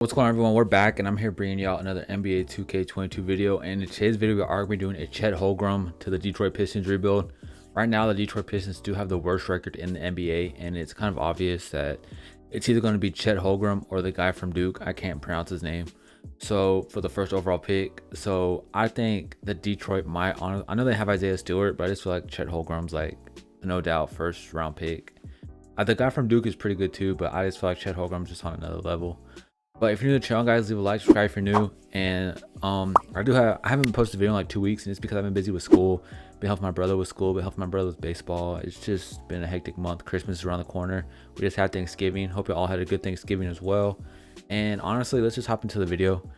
What's going on, everyone? We're back and I'm here bringing you out another NBA 2K22 video. And in today's video we are going to be doing a Chet Holmgren to the Detroit Pistons rebuild. Right now the Detroit Pistons do have the worst record in the NBA, and it's kind of obvious that it's either going to be Chet Holmgren or the guy from Duke. I can't pronounce his name. So for the first overall pick, so I think that Detroit might honor, I know they have Isaiah Stewart, but I just feel like Chet Holmgren's like no doubt first round pick. The guy from Duke is pretty good too, but I just feel like Chet Holmgren's just on another level. But if you're new to the channel, guys, leave a like, subscribe if you're new. And I haven't posted a video in like 2 weeks, and it's because I've been busy with school, been helping my brother with school, been helping my brother with baseball. It's just been a hectic month. Christmas is around the corner. We just had Thanksgiving. Hope you all had a good Thanksgiving as well. And honestly, let's just hop into the video.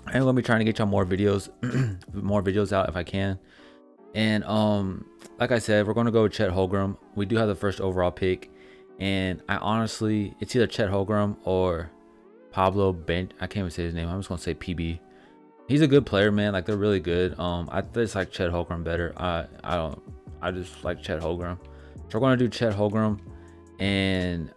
I'm gonna be trying to get y'all more videos out if I can. And like I said, we're gonna go with Chet Holmgren. We do have the first overall pick, and I honestly, it's either Chet Holmgren or Pablo Bench. I can't even say his name. I'm just gonna say PB. He's a good player, man. Like, they're really good. I just like Chet Holmgren better. I just like Chet Holmgren. So we're gonna do Chet Holmgren, and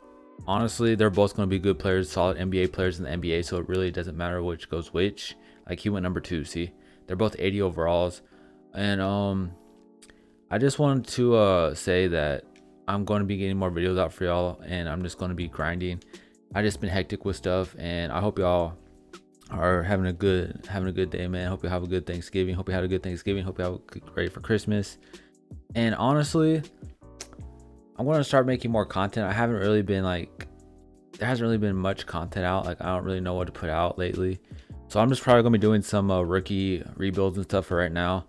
honestly, they're both gonna be good players, solid NBA players in the NBA. So it really doesn't matter which goes which. Like, he went number 2. See, they're both 80 overalls, and I just wanted to say that I'm going to be getting more videos out for y'all, and I'm just going to be grinding. I just been hectic with stuff, and I hope y'all are having a good day, man. Hope you have a good Thanksgiving. Hope you had a good Thanksgiving. Hope you have ready for Christmas. And honestly, I'm going to start making more content. I haven't really been like, there hasn't really been much content out. Like, I don't really know what to put out lately. So I'm just probably going to be doing some rookie rebuilds and stuff for right now.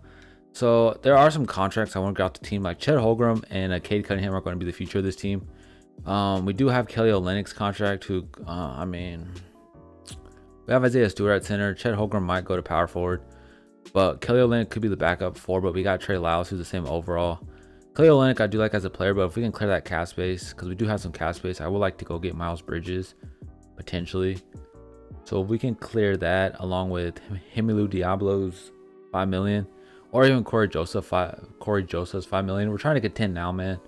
So there are some contracts I want to get out the team, like Chet Holmgren and Cade Cunningham are going to be the future of this team. We do have Kelly Olynyk's contract, who I mean, we have Isaiah Stewart at center. Chet Holmgren might go to power forward, but Kelly Olynyk could be the backup 4. But we got Trey Lyles, who's the same overall. Kelly Olynyk I do like as a player, but if we can clear that cap space, because we do have some cap space, I would like to go get Miles Bridges potentially. So if we can clear that, along with Himilu Diablo's $5 million, or even Corey Joseph's $5 million. We're trying to get 10 now, man.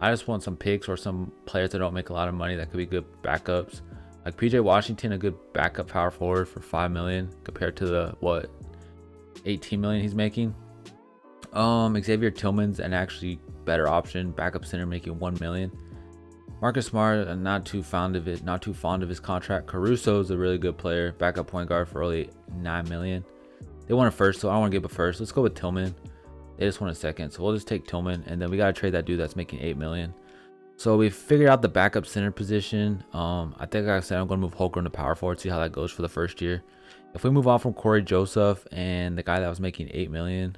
I just want some picks or some players that don't make a lot of money that could be good backups. Like PJ Washington, a good backup power forward for $5 million compared to the what, 18 million he's making. Xavier Tillman's an actually better option, backup center making $1 million. Marcus Smart, not too fond of his contract. Caruso's a really good player, backup point guard for only $9 million. They want a first, so I don't want to give a first. Let's go with Tillman. They just want a second, so we'll just take Tillman, and then we gotta trade that dude that's making $8 million. So we figured out the backup center position. I think, like I said, I'm gonna move Holmgren to power forward, see how that goes for the first year. If we move on from Corey Joseph and the guy that was making $8 million,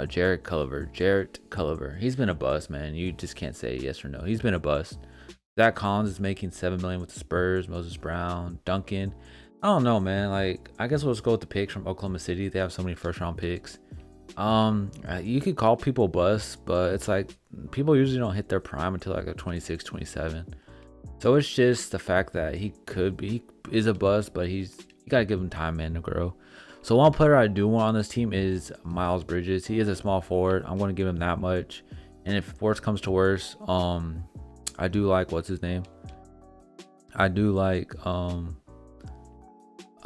Jarrett Culver, he's been a bust, man. You just can't say yes or no. He's been a bust. Zach Collins is making $7 million with the Spurs. Moses Brown, Duncan. I don't know, man. Like, I guess we'll just go with the picks from Oklahoma City. They have so many first round picks. You could call people busts, but it's like people usually don't hit their prime until like a 26, 27. So it's just the fact that he is a bust, but you gotta give him time, man, to grow. So one player I do want on this team is Miles Bridges. He is a small forward. I'm gonna give him that much. And if worse comes to worse, I do like, what's his name? I do like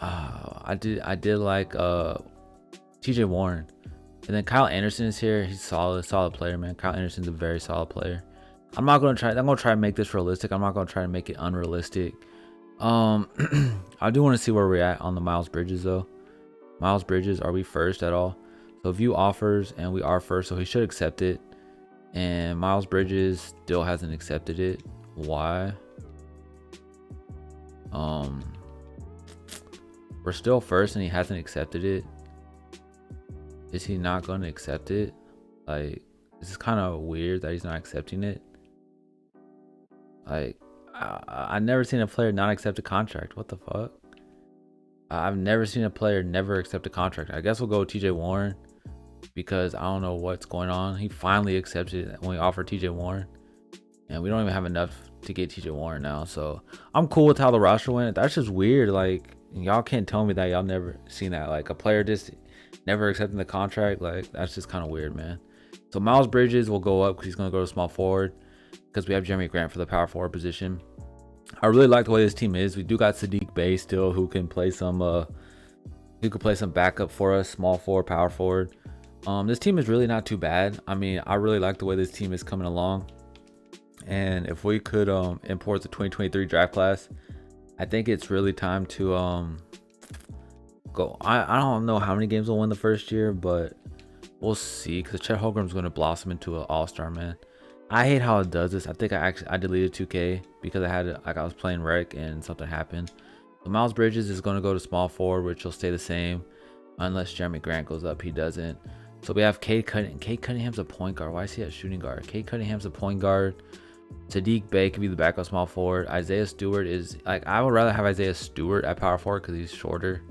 I did like TJ Warren. And then Kyle Anderson is here. He's solid player, man. Kyle Anderson's a very solid player. I'm gonna try to make this realistic. I'm not gonna try to make it unrealistic. I do want to see where we're at on the Miles Bridges though. Miles Bridges, are we first at all? So view offers, and we are first, so he should accept it. And Miles Bridges still hasn't accepted it. Why? We're still first and he hasn't accepted it. Is he not going to accept it? Like, this is kind of weird that he's not accepting it. Like, I've never seen a player not accept a contract. What the fuck? I've never seen a player never accept a contract. I guess we'll go with TJ Warren, because I don't know what's going on. He finally accepted it when we offered TJ Warren, and we don't even have enough to get TJ Warren now. So I'm cool with how the roster went. That's just weird. Like, y'all can't tell me that y'all never seen that. Like, a player just never accepting the contract. Like, that's just kind of weird, man. So Miles Bridges will go up because he's going to go to small forward, because we have Jeremy Grant for the power forward position. I really like the way this team is. We do got Sadiq Bey still, who can play some backup for us, small forward, power forward. This team is really not too bad. I mean, I really like the way this team is coming along. And if we could import the 2023 draft class, I think it's really time to go. I don't know how many games we'll win the first year, but we'll see, because Chet Holmgren's going to blossom into an all-star, man. I hate how it does this. I think I deleted 2K because I was playing rec and something happened. So Miles Bridges is going to go to small forward, which will stay the same unless Jeremy Grant goes up. He doesn't. So we have Cade Cunningham's a point guard. Why is he a shooting guard? Cade Cunningham's a point guard. Sadiq Bey could be the backup small forward. Isaiah Stewart is like, I would rather have Isaiah Stewart at power forward because he's shorter,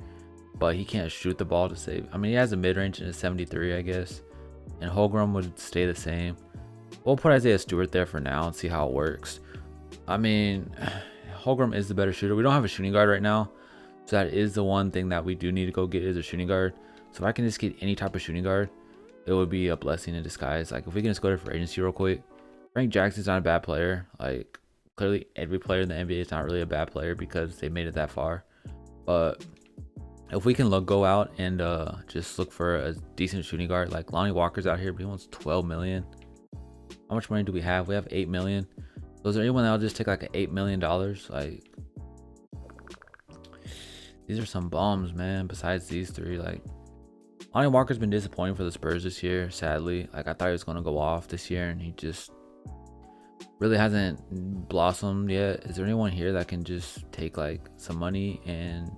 but he can't shoot the ball to save. I mean, he has a mid-range and a 73, I guess. And Holmgren would stay the same. We'll put Isaiah Stewart there for now and see how it works. I mean, Holmgren is the better shooter. We don't have a shooting guard right now, so that is the one thing that we do need to go get, is a shooting guard. So if I can just get any type of shooting guard, it would be a blessing in disguise. Like if we can just go to free agency real quick. Frank Jackson's not a bad player. Like clearly every player in the NBA is not really a bad player because they made it that far. But if we can go out and just look for a decent shooting guard, like Lonnie Walker's out here, but he wants 12 million. How much money do we have? We have 8 million. So is there anyone that'll just take like $8 million? Like, these are some bombs, man. Besides these three, like Lonnie Walker's been disappointing for the Spurs this year, sadly. Like I thought he was gonna go off this year, and he just really hasn't blossomed yet. Is there anyone here that can just take like some money? And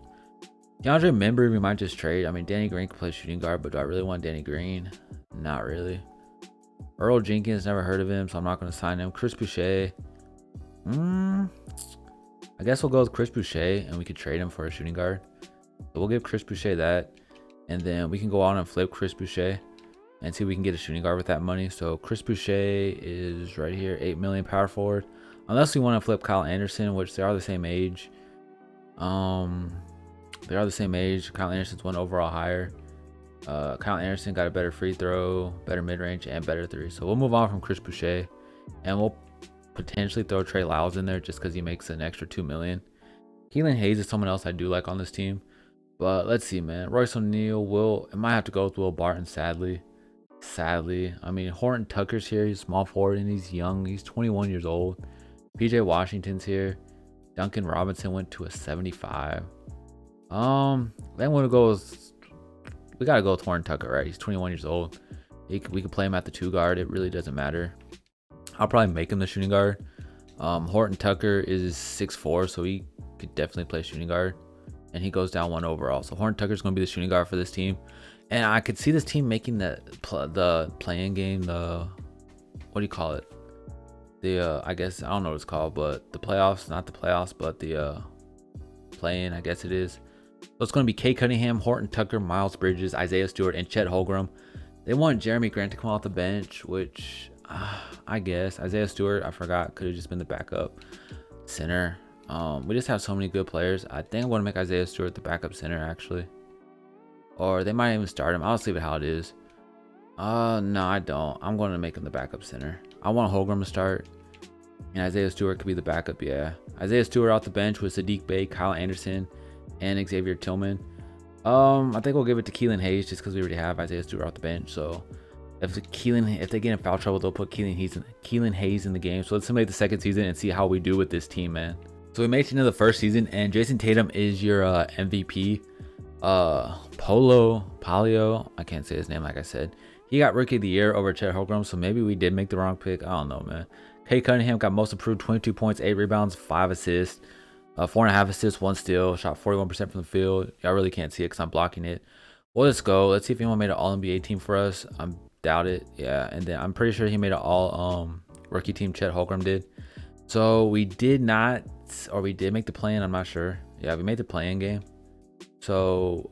DeAndre Member, we might just trade. I mean, Danny Green can play shooting guard, but do I really want Danny Green? Not really. Earl Jenkins, never heard of him, so I'm not going to sign him. Chris Boucher. I guess we'll go with Chris Boucher, and we could trade him for a shooting guard. So we'll give Chris Boucher that, and then we can go on and flip Chris Boucher and see if we can get a shooting guard with that money. So Chris Boucher is right here, 8 million power forward. Unless we want to flip Kyle Anderson, which they are the same age. They are the same age. Kyle Anderson's one overall higher. Kyle Anderson got a better free throw, better mid-range, and better three. So we'll move on from Chris Boucher, and we'll potentially throw Trey Lyles in there just because he makes an extra 2 million. Keelan Hayes is someone else I do like on this team, but let's see, man. Royce O'Neal, I might have to go with Will Barton, sadly. I mean, Horton Tucker's here. He's small forward and he's young. He's 21 years old. PJ Washington's here. Duncan Robinson went to a 75. Then we gotta go with Horton Tucker, right? He's 21 years old. We could play him at the 2 guard. It really doesn't matter. I'll probably make him the shooting guard. Horton Tucker is 6'4", so he could definitely play shooting guard, and he goes down 1 overall. So Horton Tucker's gonna be the shooting guard for this team, and I could see this team making the play-in game. What do you call it? I guess I don't know what it's called, but the playoffs, not the playoffs, but the play-in, I guess it is. So it's going to be Cade Cunningham, Horton Tucker, Miles Bridges, Isaiah Stewart, and Chet Holmgren. They want Jeremy Grant to come off the bench, which I guess Isaiah Stewart, I forgot, could have just been the backup center. We just have so many good players. I think I'm going to make Isaiah Stewart the backup center, actually. Or they might even start him. I'll just leave it how it is. No, I don't. I'm going to make him the backup center. I want Holmgren to start, and Isaiah Stewart could be the backup, yeah. Isaiah Stewart off the bench with Sadiq Bey, Kyle Anderson, and Xavier Tillman. I think we'll give it to Keelan Hayes just because we already have Isaiah Stewart off the bench. So if they get in foul trouble, they'll put Keelan Hayes in the game. So let's simulate the second season and see how we do with this team, man. So we made it into the first season, and Jason Tatum is your MVP. Polio, I can't say his name, like I said. He got Rookie of the Year over Chet Holmgren, so maybe we did make the wrong pick. I don't know, man. Cade Cunningham got most improved, 22 points, 8 rebounds, 5 assists, 4.5 assists, 1 steal, shot 41% from the field. Y'all really can't see it because I'm blocking it. Well, let's go. Let's see if anyone made an All-NBA team for us. I doubt it. Yeah, and then I'm pretty sure he made an all rookie team. Chet Holmgren did. So we did not, or we did make the play-in. I'm not sure. Yeah, we made the play-in game. So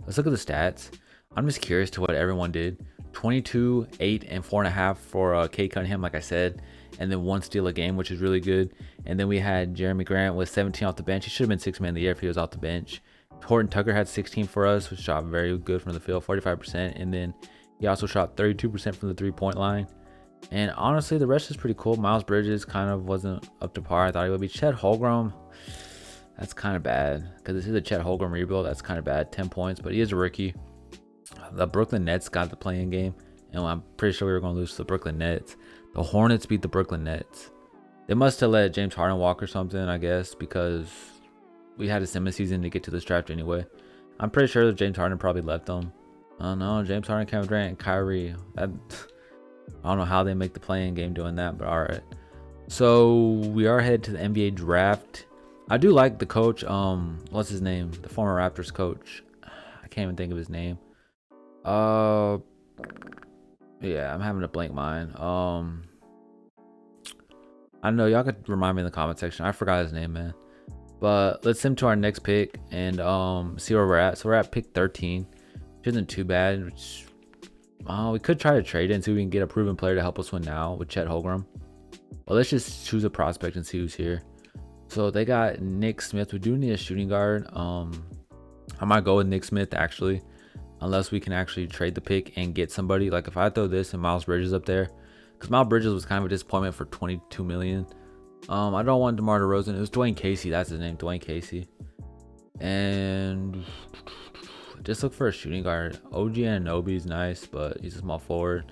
let's look at the stats. I'm just curious to what everyone did. 22, 8, and 4.5 for Cade Cunningham, like I said, and then 1 steal a game, which is really good. And then we had Jeremy Grant with 17 off the bench. He should have been 6th man of the year if he was off the bench. Horton Tucker had 16 for us, which shot very good from the field, 45%. And then he also shot 32% from the 3-point line. And honestly, the rest is pretty cool. Miles Bridges kind of wasn't up to par. I thought he would be. Chet Holmgren, that's kind of bad because this is a Chet Holmgren rebuild. That's kind of bad. 10 points, but he is a rookie. The Brooklyn Nets got the playing game, and I'm pretty sure we were going to lose to the Brooklyn Nets. The Hornets beat the Brooklyn Nets. They must have let James Harden walk or something, I guess, because we had a Simmons season to get to this draft anyway. I'm pretty sure that James Harden probably left them. Oh no, James Harden, Kevin Durant, and Kyrie. I don't know how they make the playing game doing that, but all right. So we are headed to the NBA draft. I do like the coach. What's his name? The former Raptors coach. I can't even think of his name. Yeah, I'm having a blank mind. I don't know, y'all could remind me in the comment section. I forgot his name, man. But let's sim to our next pick and see where we're at. So we're at pick 13, which isn't too bad. We could try to trade it and see if we can get a proven player to help us win now with Chet Holmgren. Well, let's just choose a prospect and see who's here. So they got Nick Smith. We do need a shooting guard. I might go with Nick Smith actually, unless we can actually trade the pick and get somebody. Like if I throw this and Miles Bridges up there, because Miles Bridges was kind of a disappointment for 22 million. I don't want DeMar DeRozan. It was Dwayne Casey. That's his name, Dwayne Casey. And just look for a shooting guard. OG Anunoby is nice, but he's a small forward.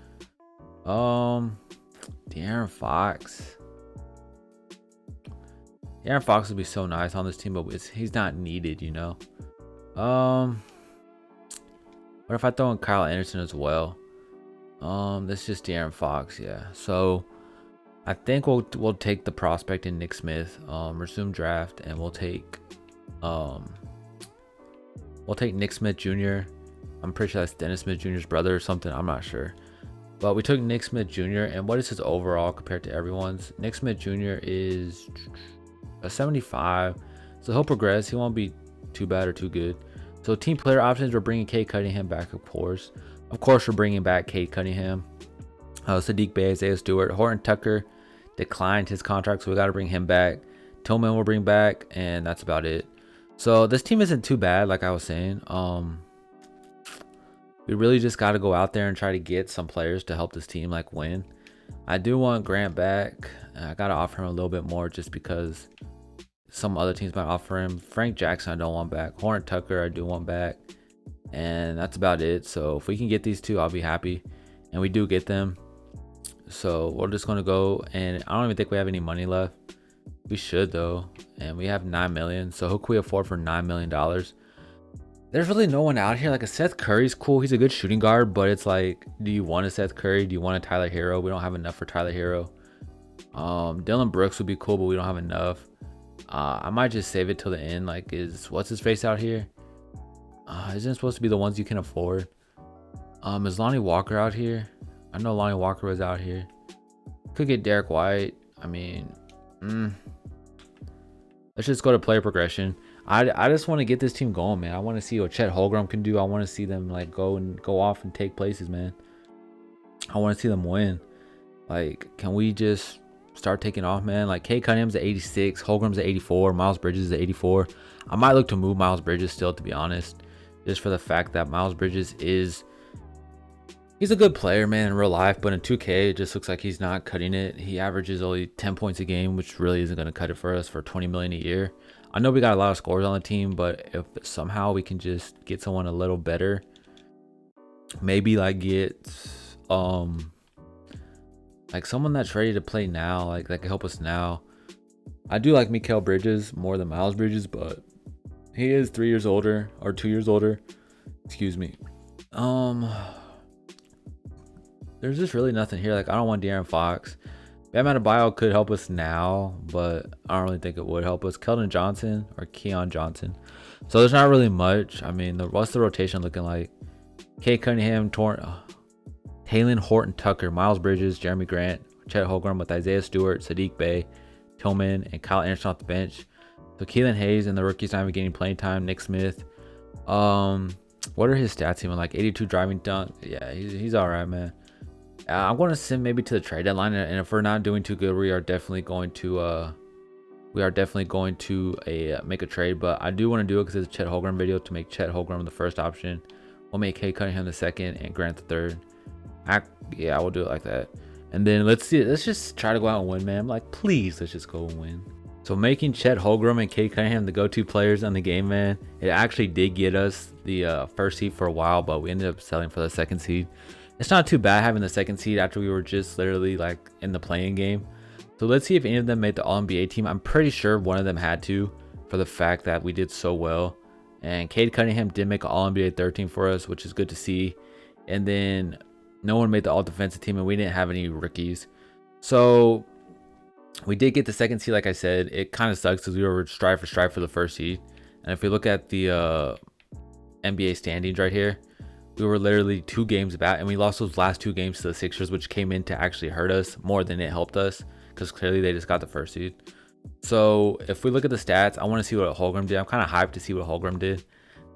De'Aaron Fox. De'Aaron Fox would be so nice on this team, but he's not needed, you know. What if I throw in Kyle Anderson as well? That's just De'Aaron Fox, yeah. So I think we'll take the prospect in Nick Smith, resume draft, and we'll take Nick Smith Jr. I'm pretty sure that's Dennis Smith Jr.'s brother or something. I'm not sure. But we took Nick Smith Jr. and what is his overall compared to everyone's? Nick Smith Jr. is a 75. So he'll progress. He won't be too bad or too good. So team player options, we're bringing Cade Cunningham back, of course. Of course, we're bringing back Cade Cunningham. Sadiq Bey, Isaiah Stewart. Horton Tucker declined his contract, so we got to bring him back. Tillman will bring back, and that's about it. So this team isn't too bad, like I was saying. We really just got to go out there and try to get some players to help this team like win. I do want Grant back. I got to offer him a little bit more just because some other teams might offer him. Frank Jackson I don't want back. Horton Tucker I do want back. And that's about it. So if we can get these two, I'll be happy. And we do get them. So we're just going to go. And I don't even think we have any money left. We should though. And we have 9 million. So who can we afford for $9 million? There's really no one out here. Like a Seth Curry's cool. He's a good shooting guard. But it's like, do you want a Seth Curry? Do you want a Tyler Hero? We don't have enough for Tyler Hero. Dylan Brooks would be cool, but we don't have enough. I might just save it till the end. Like, what's his face out here? Isn't it supposed to be the ones you can afford? Is Lonnie Walker out here? I know Lonnie Walker was out here. Could get Derek White. I mean, let's just go to player progression. I just want to get this team going, man. I want to see what Chet Holmgren can do. I want to see them like go off and take places, man. I want to see them win. Like, can we just start taking off, man? Like, Cade Cunningham's at 86, Holmgren's at 84, Miles Bridges is at 84. I might look to move Miles Bridges still, to be honest, just for the fact that Miles Bridges he's a good player, man, in real life, but in 2K, it just looks like he's not cutting it. He averages only 10 points a game, which really isn't going to cut it for us for $20 million a year. I know we got a lot of scores on the team, but if somehow we can just get someone a little better, maybe like get like someone that's ready to play now, like that can help us now. I do like Mikal Bridges more than Miles Bridges, but he is 3 years older or 2 years older. Excuse me. There's just really nothing here. Like, I don't want De'Aaron Fox. Bam Adebayo could help us now, but I don't really think it would help us. Keldon Johnson or Keon Johnson. So there's not really much. I mean, what's the rotation looking like? Cade Cunningham, Talen Horton Tucker, Miles Bridges, Jeremy Grant, Chet Holmgren with Isaiah Stewart, Sadiq Bey, Tillman, and Kyle Anderson off the bench. So Keelan Hayes and the rookies not even getting playing time. Nick Smith. What are his stats even? Like 82 driving dunk. Yeah, he's all right, man. I'm going to send maybe to the trade deadline, and if we're not doing too good, we are definitely going to make a trade. But I do want to do it because it's a Chet Holmgren video, to make Chet Holmgren the first option. We'll make Cade Cunningham the second and Grant the third. Yeah, we'll do it like that. And then let's just try to go out and win, man. I'm like, please, let's just go and win. So making Chet Holmgren and Cade Cunningham the go-to players on the game, man, it actually did get us the first seed for a while, but we ended up selling for the second seed. It's not too bad having the second seed after we were just literally like in the playing game. So let's see if any of them made the All-NBA team. I'm pretty sure one of them had to, for the fact that we did so well. And Cade Cunningham did make an All-NBA 13 for us, which is good to see. And then no one made the All-Defensive team, and we didn't have any rookies. So we did get the second seed, like I said. It kind of sucks because we were strive for the first seed. And if we look at the NBA standings right here, we were literally 2 games back, and we lost those last 2 games to the Sixers, which came in to actually hurt us more than it helped us, because clearly they just got the first seed. So if we look at the stats, I want to see what Holmgren did. I'm kind of hyped to see what Holmgren did.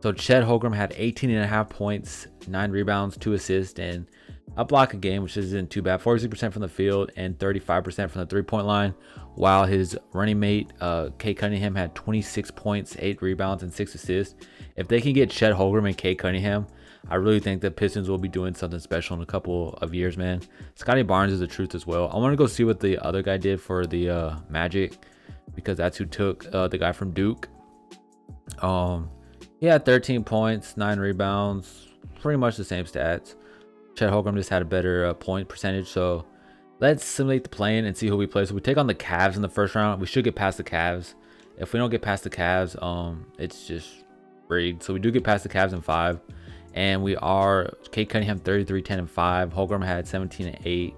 So Chet Holmgren had 18.5 points, 9 rebounds, 2 assists, and a block a game, which isn't too bad. 46% from the field and 35% from the 3-point line. While his running mate, Cade Cunningham, had 26 points, 8 rebounds, and 6 assists. If they can get Chet Holmgren and Cade Cunningham, I really think the Pistons will be doing something special in a couple of years, man. Scotty Barnes is the truth as well. I want to go see what the other guy did for the Magic, because that's who took the guy from Duke. He had 13 points, 9 rebounds, pretty much the same stats. Chet Holmgren just had a better point percentage. So let's simulate the play-in and see who we play. So we take on the Cavs in the first round. We should get past the Cavs. If we don't get past the Cavs, it's just rigged. So we do get past the Cavs in 5. And we are Cade Cunningham 33, 10, and 5. Holmgren had 17 and 8.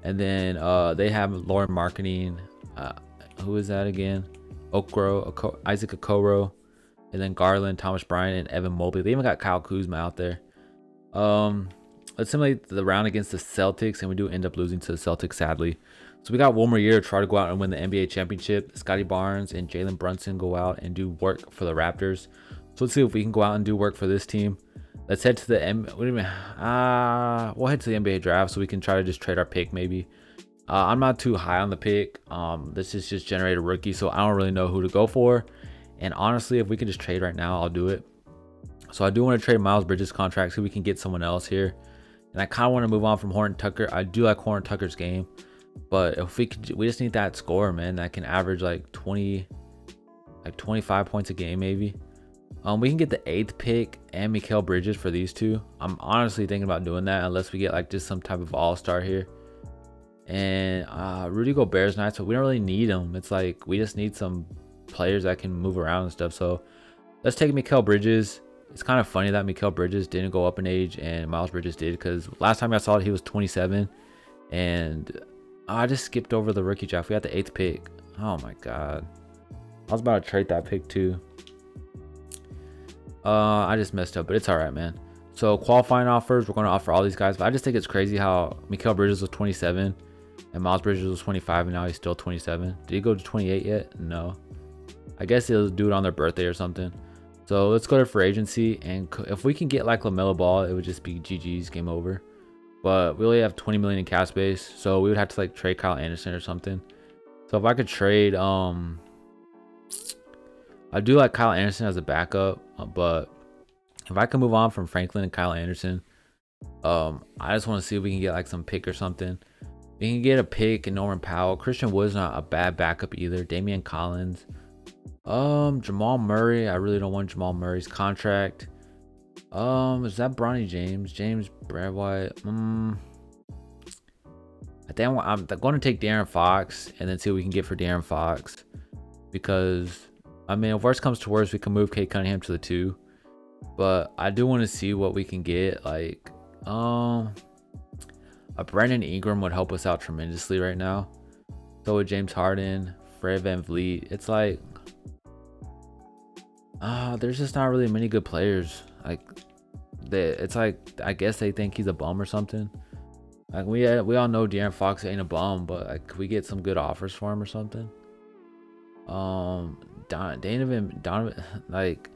And then they have Lauren Marketing. Who is that again? Isaac Okoro. And then Garland, Thomas Bryant, and Evan Mobley. They even got Kyle Kuzma out there. Let's simulate the round against the Celtics, and we do end up losing to the Celtics, sadly. So we got one more year to try to go out and win the NBA championship. Scotty Barnes and Jalen Brunson go out and do work for the Raptors. So let's see if we can go out and do work for this team. Let's head to the we'll head to the NBA draft so we can try to just trade our pick maybe. I'm not too high on the pick. This is just generate a rookie, so I don't really know who to go for. And honestly, if we can just trade right now, I'll do it. So I do want to trade Miles Bridges' contract so we can get someone else here. And I kind of want to move on from Horton Tucker. I do like Horton Tucker's game, but if we just need that scorer, man, that can average like 25 points a game maybe. We can get the 8th pick and Mikal Bridges for these two. I'm honestly thinking about doing that unless we get like just some type of all-star here. And Rudy Gobert's nice, but we don't really need him. It's like we just need some players that can move around and stuff. So let's take Mikal Bridges. It's kind of funny that Mikal Bridges didn't go up in age and Miles Bridges did, because last time I saw it, he was 27. And I just skipped over the rookie draft. We got the 8th pick. Oh my God. I was about to trade that pick too. I just messed up, but it's all right, man. So qualifying offers, we're going to offer all these guys, but I just think it's crazy how Mikal Bridges was 27 and Miles Bridges was 25, and now he's still 27. Did he go to 28 yet? No. I guess he'll do it on their birthday or something. So let's go to free agency, and if we can get like LaMelo Ball, it would just be GG's, game over. But we only have 20 million in cap space, so we would have to like trade Kyle Anderson or something. So if I could trade, I do like Kyle Anderson as a backup, but if I can move on from Franklin and Kyle Anderson, I just want to see if we can get like some pick or something. We can get a pick and Norman Powell. Christian Wood's not a bad backup either. Damian Collins. Jamal Murray. I really don't want Jamal Murray's contract. Is that Bronny James? James Brad White. I think I'm going to take De'Aaron Fox and then see what we can get for De'Aaron Fox, because I mean, if worst comes to worst, we can move Cade Cunningham to the 2. But I do want to see what we can get. Like, a Brandon Ingram would help us out tremendously right now. So would James Harden, Fred VanVleet. It's like, there's just not really many good players. Like, it's like, I guess they think he's a bum or something. Like, we all know De'Aaron Fox ain't a bum, but like, could we get some good offers for him or something? Donovan, like,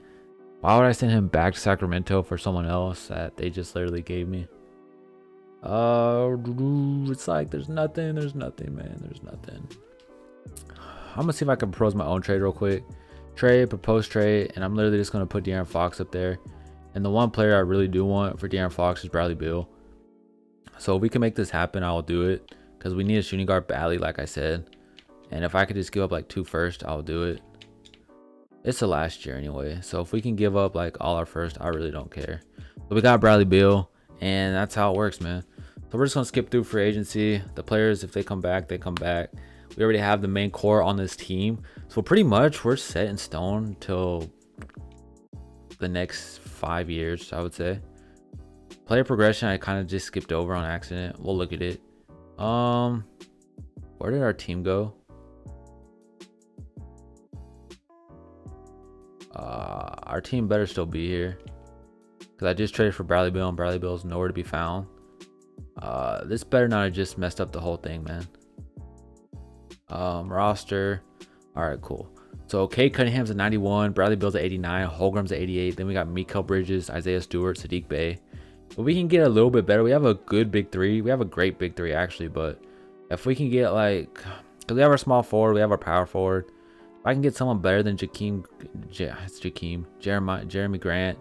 why would I send him back to Sacramento for someone else that they just literally gave me? It's like there's nothing, man. There's nothing. I'm gonna see if I can propose my own trade real quick. Propose trade, and I'm literally just gonna put De'Aaron Fox up there. And the one player I really do want for De'Aaron Fox is Bradley Beal. So if we can make this happen, I will do it, because we need a shooting guard badly, like I said. And if I could just give up like 2 first, I'll do it. It's the last year anyway, so if we can give up like all our first, I really don't care. But we got Bradley Beal, and that's how it works, man. So we're just gonna skip through free agency. The players, if they come back, they come back. We already have the main core on this team, so pretty much we're set in stone till the next 5 years, I would say. Player progression, I kind of just skipped over on accident. We'll look at it. Where did our team go? Our team better still be here, because I just traded for Bradley Beal, and Bradley Beal is nowhere to be found. This better not have just messed up the whole thing, man. Roster. All right, cool. So Cade Cunningham's at 91, Bradley Beal's at 89, Holmgren's at 88. Then we got Mikal Bridges, Isaiah Stewart, Saddiq Bey. But we can get a little bit better. We have a good big three. We have a great big three, actually. But if we can get like, because we have our small forward, we have our power forward. If I can get someone better than Jeremy Grant,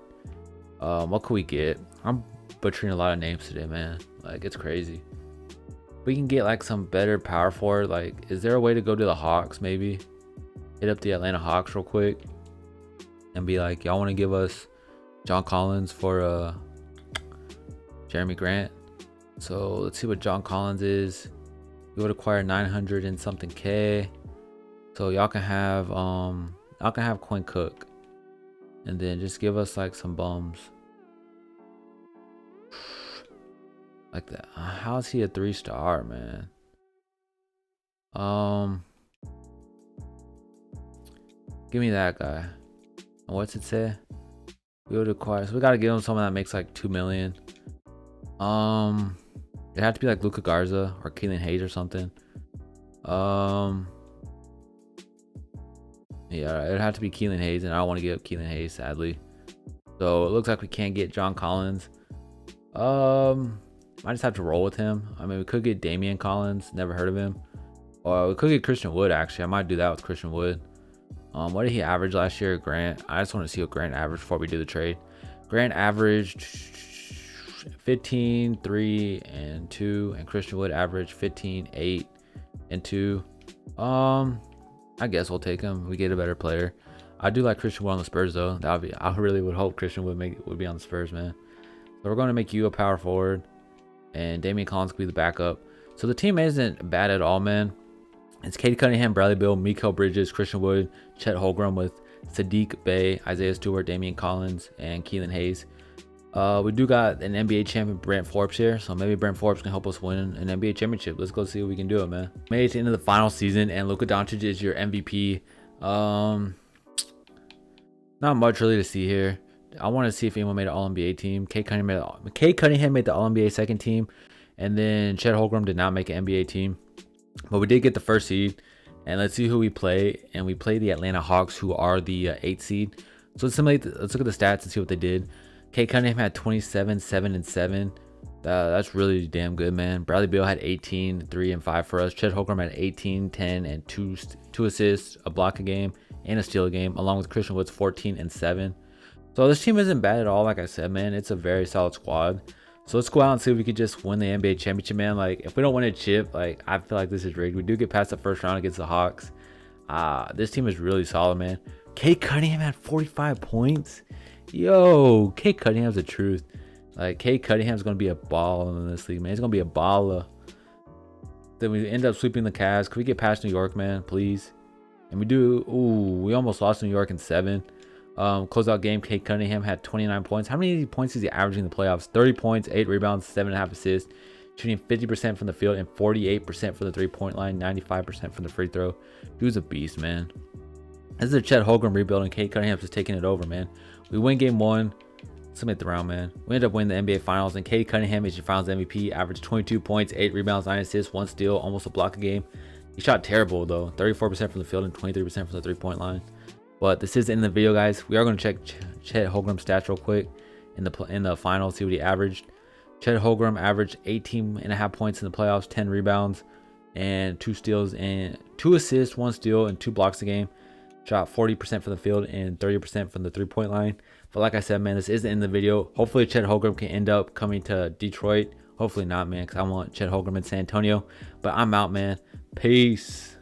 what could we get? I'm butchering a lot of names today, man. Like, it's crazy. We can get like some better power forward. Like, is there a way to go to the Hawks? Maybe hit up the Atlanta Hawks real quick and be like, y'all want to give us John Collins for Jeremy Grant? So let's see what John Collins is. We would acquire 900 and something K. So y'all can have Quinn Cook, and then just give us like some bums like that. How is he a 3-star, man? Give me that guy. And what's it say? We would acquire. So we gotta give him someone that makes like 2 million. It had to be like Luka Garza or Keelan Hayes or something. Yeah, it'd have to be Keelan Hayes, and I don't want to give up Keelan Hayes, sadly. So it looks like we can't get John Collins. I just have to roll with him. I mean, we could get Damian Collins, never heard of him. Or we could get Christian Wood, actually. I might do that with Christian Wood. What did he average last year, Grant? I just want to see what Grant averaged before we do the trade. Grant averaged 15, 3, and 2, and Christian Wood averaged 15, 8, and 2. I guess we'll take him. We get a better player. I do like Christian Wood on the Spurs, though. That would be. I really would hope Christian would be on the Spurs, man. So we're going to make you a power forward, and Damian Collins could be the backup. So the team isn't bad at all, man. It's Cade Cunningham, Bradley Beal, Mikal Bridges, Christian Wood, Chet Holmgren with Saddiq Bey, Isaiah Stewart, Damian Collins, and Keelan Hayes. We do got an NBA champion, Brent Forbes, here, so maybe Brent Forbes can help us win an NBA championship. Let's go see what we can do, it, man. Made it to the end of the final season, and Luka Doncic is your MVP. Not much really to see here. I want to see if anyone made an All-NBA team. Cade Cunningham made the All-NBA second team, and then Chet Holmgren did not make an NBA team. But we did get the first seed, and let's see who we play. And we play the Atlanta Hawks, who are the 8th seed. So let's look at the stats and see what they did. Cade Cunningham had 27, 7, and 7. That's really damn good, man. Bradley Beal had 18, 3, and 5 for us. Chet Holmgren had 18, 10, and 2 assists, a block a game, and a steal a game, along with Christian Wood's 14 and 7. So this team isn't bad at all, like I said, man. It's a very solid squad. So let's go out and see if we could just win the NBA championship, man. Like, if we don't win a chip, like, I feel like this is rigged. We do get past the first round against the Hawks. This team is really solid, man. Cade Cunningham had 45 points. Yo, Cade Cunningham's the truth. Like, Cade Cunningham's going to be a baller in this league, man. He's going to be a baller. Then we end up sweeping the Cavs. Can we get past New York, man, please? And we do. Ooh, we almost lost New York in 7. Closeout game, Cade Cunningham had 29 points. How many points is he averaging in the playoffs? 30 points, 8 rebounds, 7.5 assists. Shooting 50% from the field and 48% from the 3-point line, 95% from the free throw. Dude's a beast, man. This is a Chet Holmgren rebuild, and Cade Cunningham's just taking it over, man. We win game 1. Submit the round, man. We end up winning the NBA Finals, and Cade Cunningham is your Finals MVP. Averaged 22 points, 8 rebounds, 9 assists, 1 steal, almost a block a game. He shot terrible, though. 34% from the field and 23% from the 3-point line. But this is in the video, guys. We are going to check Chet Holmgren's stats real quick in the finals, see what he averaged. Chet Holmgren averaged 18.5 points in the playoffs, 10 rebounds, and 2 steals, and 2 assists, 1 steal, and 2 blocks a game. Shot 40% from the field and 30% from the 3-point line. But like I said, man, this isn't in the video. Hopefully Chet Holmgren can end up coming to Detroit. Hopefully not, man, because I want Chet Holmgren in San Antonio. But I'm out, man. Peace.